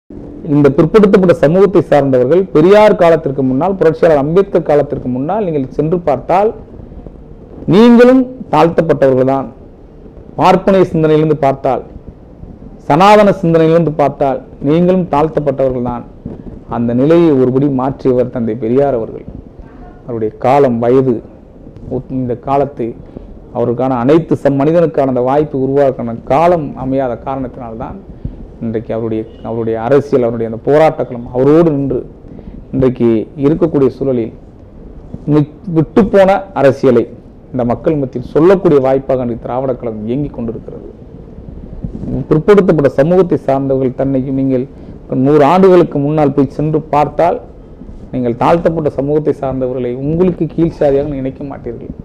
இந்த பிற்படுத்தப்பட்ட சமூகத்தை சார்ந்தவர்கள் பெரியார் காலத்திற்கு முன்னால், புரட்சியாளர் அம்பேத்கர் காலத்திற்கு முன்னால் நீங்கள் சென்று பார்த்தால் நீங்களும் தாழ்த்தப்பட்டவர்கள் தான். பார்ப்பனை சிந்தனையிலிருந்து பார்த்தால், சனாதன சிந்தனையிலிருந்து பார்த்தால் நீங்களும் தாழ்த்தப்பட்டவர்கள் தான். அந்த நிலையை ஒருபடி மாற்றியவர் தந்தை பெரியார் அவர்கள். அவருடைய காலம், வயது, இந்த காலத்தை அவருக்கான அனைத்து மனிதனுக்கான அந்த வாய்ப்பு உருவாக்கான காலம் அமையாத காரணத்தினால்தான் இன்றைக்கு அவருடைய அரசியல், அவருடைய அந்த போராட்டங்களும் அவரோடு நின்று இன்றைக்கு இருக்கக்கூடிய சூழலில் விட்டுப்போன அரசியலை இந்த மக்கள் மத்தியில் சொல்லக்கூடிய வாய்ப்பாக திராவிட கழகம் இயங்கிக் கொண்டிருக்கிறது. பிற்படுத்தப்பட்ட சமூகத்தை சார்ந்தவர்கள் தன்னைக்கு நீங்கள் 100 ஆண்டுகளுக்கு முன்னால் போய் சென்று பார்த்தால் நீங்கள் தாழ்த்தப்பட்ட சமூகத்தை சார்ந்தவர்களை உங்களுக்கு கீழ்சாதியாக நினைக்க மாட்டீர்கள்.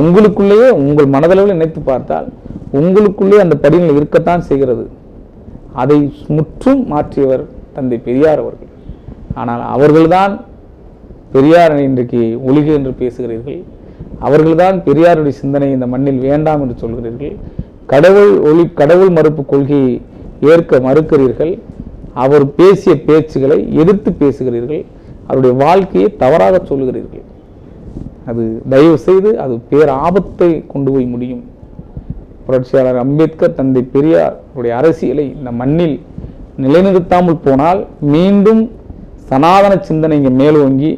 உங்களுக்குள்ளேயே உங்கள் மனதளவில் நினைத்து பார்த்தால் உங்களுக்குள்ளே அந்த படிகள் இருக்கத்தான் செய்கிறது. அதை முற்றும் மாற்றியவர் தந்தை பெரியார் அவர்கள். ஆனால் அவர்கள்தான் பெரியார் இன்றைக்கு ஒழிக என்று பேசுகிறீர்கள். அவர்கள்தான் பெரியாருடைய சிந்தனை இந்த மண்ணில் வேண்டாம் என்று சொல்கிறீர்கள். கடவுள் மறுப்பு கொள்கையை ஏற்க மறுக்கிறீர்கள். அவர் பேசிய பேச்சுகளை எதிர்த்து பேசுகிறீர்கள். அவருடைய வாழ்க்கையை தவறாக சொல்லுகிறீர்கள். அது தயவு செய்து அது பேராபத்தை கொண்டு போய் முடியும். புரட்சியாளர் அம்பேத்கர், தந்தை பெரியார் அவருடைய அரசியலை இந்த மண்ணில் நிலைநிறுத்தாமல் போனால் மீண்டும் சனாதன சிந்தனை இங்கே மேலோங்கி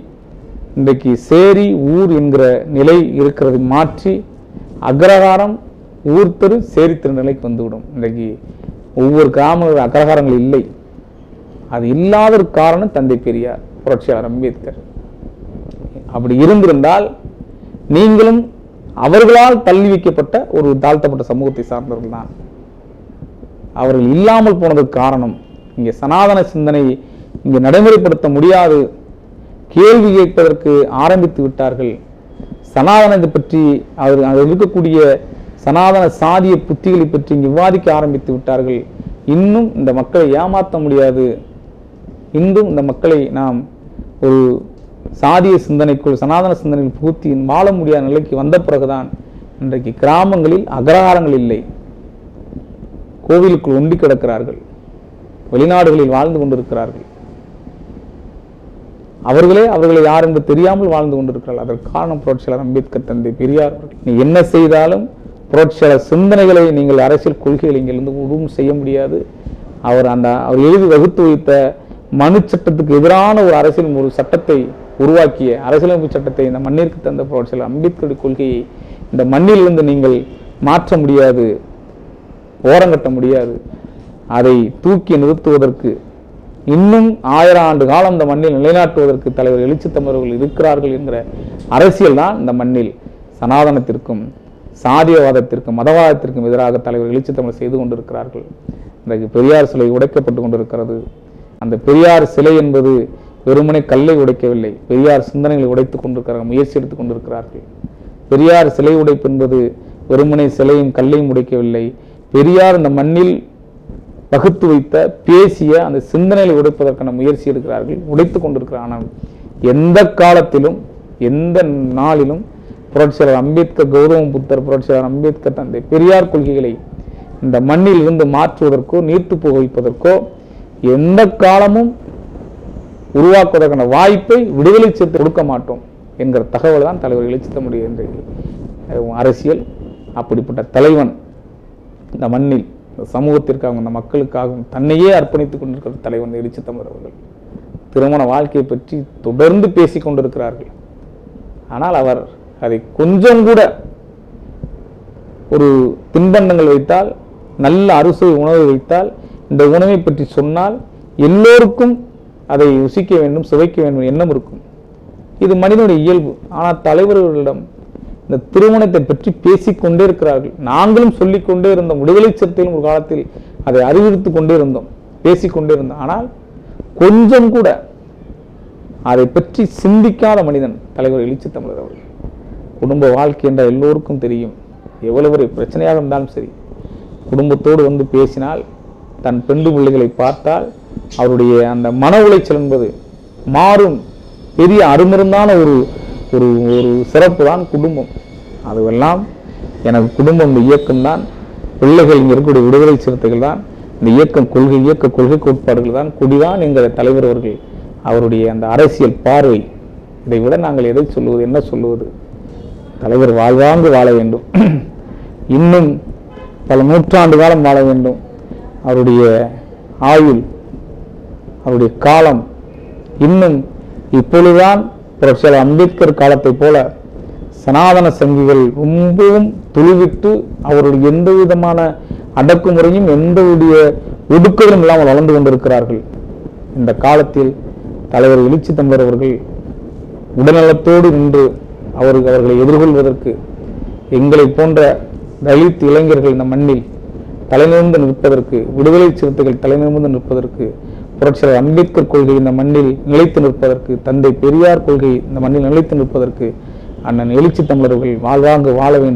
இன்றைக்கு சேரி ஊர் என்கிற நிலை இருக்கிறது மாற்றி அக்ரஹாரம் ஊர் தெரு சேரி தெரு நிலைக்கு வந்துவிடும். இன்றைக்கு ஒவ்வொரு கிராம அக்ரஹாரங்கள் இல்லை. அது இல்லாத காரணம் தந்தை பெரியார், புரட்சியாளர் அம்பேத்கர். அப்படி இருந்திருந்தால் நீங்களும் அவர்களால் தள்ளி வைக்கப்பட்ட ஒரு தாழ்த்தப்பட்ட சமூகத்தை சார்ந்தவர்கள் தான். அவர்கள் இல்லாமல் போனதற்கு காரணம் இங்கே சனாதன சிந்தனை இங்கே நடைமுறைப்படுத்த முடியாது, கேள்வி கேட்பதற்கு ஆரம்பித்து விட்டார்கள். சனாதனத்தை பற்றி அதில் இருக்கக்கூடிய சனாதன சாதிய புத்திகளை பற்றி இங்கு விவாதிக்க ஆரம்பித்து விட்டார்கள். இன்னும் இந்த மக்களை ஏமாற்ற முடியாது, இன்னும் இந்த மக்களை நாம் ஒரு சாதிய சிந்தனைக்குள் சனாதன சிந்தனையில் புகுத்தி வாழ முடியாத நிலைக்கு வந்த பிறகுதான் இன்றைக்கு கிராமங்களில் அக்ரஹாரங்கள் இல்லை, கோவிலுக்குள் ஒண்டி கிடக்கிறார்கள், வெளிநாடுகளில் வாழ்ந்து கொண்டிருக்கிறார்கள். அவர்களை யார் என்று தெரியாமல் வாழ்ந்து கொண்டிருக்கிறார்கள். அதற்கு காரணம் புரட்சியாளர் அம்பேத்கர், தந்தை பெரியார். நீ என்ன செய்தாலும் புரட்சியாளர் சிந்தனைகளை நீங்கள் அரசியல் கொள்கைகளை இங்கிருந்து உருவம் செய்ய முடியாது. அவர் எழுதி வகுத்து வைத்த மனு சட்டத்துக்கு எதிரான ஒரு அரசியல் ஒரு சட்டத்தை உருவாக்கிய அரசியலமைப்பு சட்டத்தை இந்த மண்ணிற்கு தந்த புரட்சியாளர் அம்பேத்கருடைய கொள்கையை இந்த மண்ணிலிருந்து நீங்கள் மாற்ற முடியாது, ஓரங்கட்ட முடியாது. அதை தூக்கி நிறுத்துவதற்கு இன்னும் 1000 ஆண்டு காலம் இந்த மண்ணில் நிலைநாட்டுவதற்கு தலைவர் எழுச்சி தமிழர்கள் இருக்கிறார்கள் என்கிற அரசியல் தான் இந்த மண்ணில் சனாதனத்திற்கும் சாதியவாதத்திற்கும் மதவாதத்திற்கும் எதிராக தலைவர் எழுச்சி தமிழ் செய்து கொண்டிருக்கிறார்கள். இன்றைக்கு பெரியார் சிலை உடைக்கப்பட்டு கொண்டிருக்கிறது. அந்த பெரியார் சிலை என்பது வெறுமனே கல்லை உடைக்கவில்லை, பெரியார் சிந்தனைகளை உடைத்துக் கொண்டிருக்கிறார்கள், முயற்சி எடுத்துக் கொண்டிருக்கிறார்கள். பெரியார் சிலை உடைப்பு என்பது வெறுமனே சிலையும் கல்லையும் உடைக்கவில்லை, பெரியார் இந்த மண்ணில் வகுத்து வைத்த பேசிய அந்த சிந்தனைகளை உடைப்பதற்கான முயற்சி எடுக்கிறார்கள், உடைத்துக் கொண்டிருக்கிறார். ஆனால் எந்த காலத்திலும் எந்த நாளிலும் புரட்சியாளர் அம்பேத்கர், கௌதம புத்தர், புரட்சியாளர் அம்பேத்கர் தந்தை பெரியார் கொள்கைகளை இந்த மண்ணில் இருந்து மாற்றுவதற்கோ நீர்த்து போக வைப்பதற்கோ எந்த காலமும் உருவாக்குவதற்கான வாய்ப்பை விடுதலை சேர்த்து கொடுக்க மாட்டோம் என்கிற தகவல் தான் தலைவர் எழுச்சி தமிழ் அரசியல். அப்படிப்பட்ட தலைவன் இந்த மண்ணில் சமூகத்திற்காகவும் இந்த மக்களுக்காகவும் தன்னையே அர்ப்பணித்துக் கொண்டிருக்கிற தலைவன் எழுச்சி தமிழ் அவர்கள் திருமண வாழ்க்கையை பற்றி தொடர்ந்து பேசிக் கொண்டிருக்கிறார்கள். ஆனால் அவர் அதை கொஞ்சம் கூட ஒரு தின்பண்டங்கள் வைத்தால், நல்ல அறுசுவை உணவை வைத்தால், இந்த உணவை பற்றி சொன்னால் எல்லோருக்கும் அதை ருசிக்க வேண்டும், சுவைக்க வேண்டும் எண்ணம் இருக்கும். இது மனிதனுடைய இயல்பு. ஆனால் தலைவர்களிடம் இந்த திருமணத்தை பற்றி பேசிக்கொண்டே இருக்கிறார்கள். நாங்களும் சொல்லிக்கொண்டே இருந்தோம், விடுதலை சிறுத்தைகளும் ஒரு காலத்தில் அதை அறிவுறுத்திக் கொண்டே இருந்தோம், பேசிக்கொண்டே இருந்தோம். ஆனால் கொஞ்சம் கூட அதை பற்றி சிந்திக்காத மனிதன் தலைவர் எழுச்சி தமிழர் அவர்கள். குடும்ப வாழ்க்கை என்ற எல்லோருக்கும் தெரியும். எவ்வளவு ஒரு பிரச்சனையாக இருந்தாலும் சரி, குடும்பத்தோடு வந்து பேசினால், தன் பெண்டு பிள்ளைகளை பார்த்தால் அவருடைய அந்த மன உளைச்சல் என்பது மாறும். பெரிய அருமருந்தான ஒரு ஒரு ஒரு சிறப்பு தான் குடும்பம். அதுவெல்லாம் எனக்கு குடும்பம் இயக்கம்தான், பிள்ளைகள் இங்கே இருக்கக்கூடிய விடுதலை சிறுத்தைகள் தான், இந்த இயக்க கொள்கை கோட்பாடுகள் தான் கொடிதான் எங்கள் தலைவர் அவர்கள் அவருடைய அந்த அரசியல் பார்வை. இதை விட நாங்கள் எதை சொல்லுவது, என்ன சொல்லுவது? தலைவர் வாழ்வாங்கு வாழ வேண்டும், இன்னும் பல நூற்றாண்டு காலம் வாழ வேண்டும். அவருடைய ஆயுள், அவருடைய காலம் இன்னும் இப்பொழுதுதான் புரட்சியாளர் அம்பேத்கர் காலத்தை போல சனாதன சங்கிகள் ரொம்பவும் துளிவிட்டு அவருடைய எந்த விதமான அடக்குமுறையும் எந்தவுடைய ஒடுக்குதலும் இல்லாமல் வளர்ந்து கொண்டிருக்கிறார்கள். இந்த காலத்தில் தலைவர் எழுச்சி தமிழர் அவர்கள் உடல்நலத்தோடு நின்று அவர்களை எதிர்கொள்வதற்கு எங்களை போன்ற தலித் இளைஞர்கள் இந்த மண்ணில் தலைநிமிர்ந்து நிற்பதற்கு, விடுதலை சிறுத்தைகள் தலைநிமிர்ந்து நிற்பதற்கு, புரட்சியாளர் அம்பேத்கர் கொள்கை இந்த மண்ணில் நிலைத்து நிற்பதற்கு, தந்தை பெரியார் கொள்கை இந்த மண்ணில் நிலைத்து நிற்பதற்கு அண்ணன் எழுச்சி தமிழர்கள் வாழ்வாங்கு வாழ வேண்டும்.